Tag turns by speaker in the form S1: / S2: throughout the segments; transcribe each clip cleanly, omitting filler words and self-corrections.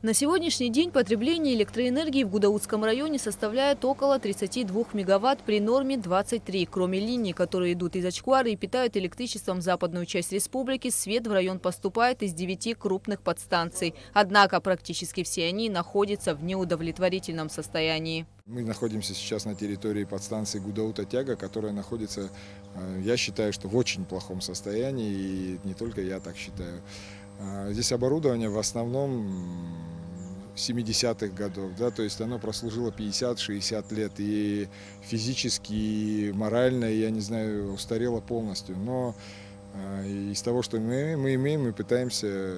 S1: На сегодняшний день потребление электроэнергии в Гудаутском районе составляет около 32 мегаватт при норме 23. Кроме линий, которые идут из Ачкуары и питают электричеством западную часть республики, свет в район поступает из 9 крупных подстанций. Однако практически все они находятся в неудовлетворительном состоянии.
S2: Мы находимся сейчас на территории подстанции Гудаута-Тяга, которая находится, я считаю, что в очень плохом состоянии, и не только я так считаю. Здесь оборудование в основном 70-х годов, да, то есть оно прослужило 50-60 лет, и физически, и морально, я не знаю, устарело полностью. Но из того, что мы имеем, мы пытаемся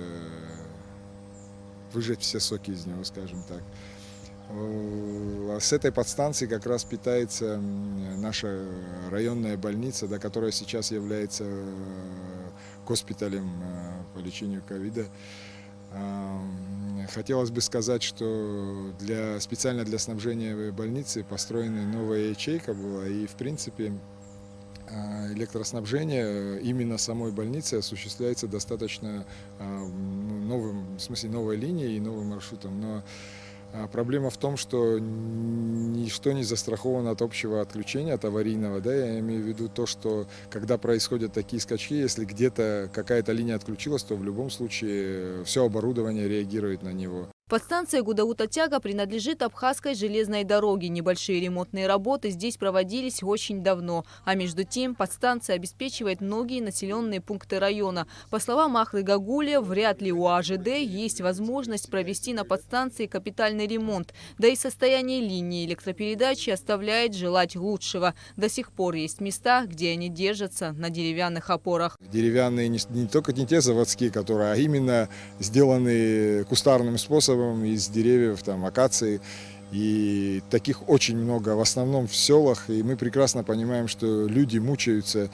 S2: выжать все соки из него, скажем так. С этой подстанции как раз питается наша районная больница, да, которая сейчас является госпиталем по лечению ковида. Хотелось бы сказать, что специально для снабжения больницы построена новая ячейка была, и в принципе электроснабжение именно самой больницы осуществляется достаточно новым, в смысле новой линией и новым маршрутом. Но проблема в том, что ничто не застраховано от общего отключения, от аварийного. Да? Я имею в виду то, что когда происходят такие скачки, если где-то какая-то линия отключилась, то в любом случае все оборудование реагирует на него.
S1: Подстанция Гудаута-Тяга принадлежит Абхазской железной дороге. Небольшие ремонтные работы здесь проводились очень давно. А между тем подстанция обеспечивает многие населенные пункты района. По словам Ахры Гагулия, вряд ли у АЖД есть возможность провести на подстанции капитальный ремонт. Да и состояние линии электропередачи оставляет желать лучшего. До сих пор есть места, где они держатся на деревянных опорах.
S2: Деревянные не только не те заводские, которые, а именно сделаны кустарным способом, из деревьев, там, акации. И таких очень много, в основном в селах. И мы прекрасно понимаем, что люди мучаются.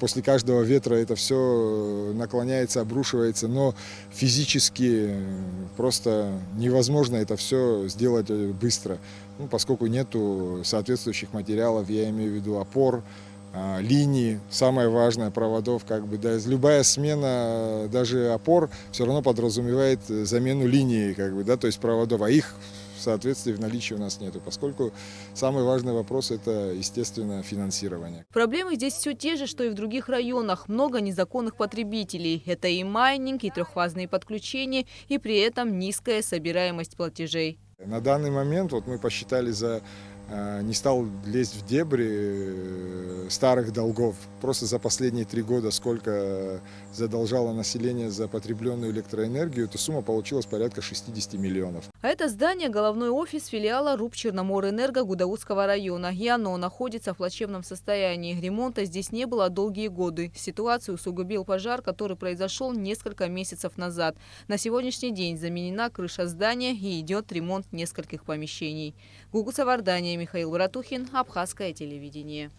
S2: После каждого ветра это все наклоняется, обрушивается. Но физически просто невозможно это все сделать быстро. Поскольку нету соответствующих материалов, я имею в виду опор, линии, самое важное, проводов, да, любая смена даже опор все равно подразумевает замену линии, да, то есть проводов, а их в соответствии в наличии у нас нету, поскольку самый важный вопрос – это, естественно, финансирование.
S1: Проблемы здесь все те же, что и в других районах. Много незаконных потребителей. Это и майнинг, и трехфазные подключения, и при этом низкая собираемость платежей.
S2: На данный момент мы посчитали не стал лезть в дебри старых долгов. Просто за последние 3 года сколько задолжало население за потребленную электроэнергию, эта сумма получилась порядка 60 миллионов.
S1: А это здание – головной офис филиала РУП «Черноморэнерго» Гудаутского района. И оно находится в плачевном состоянии. Ремонта здесь не было долгие годы. Ситуацию усугубил пожар, который произошел несколько месяцев назад. На сегодняшний день заменена крыша здания и идет ремонт нескольких помещений. Гугуца Вардания, Михаил Братухин, Абхазское телевидение.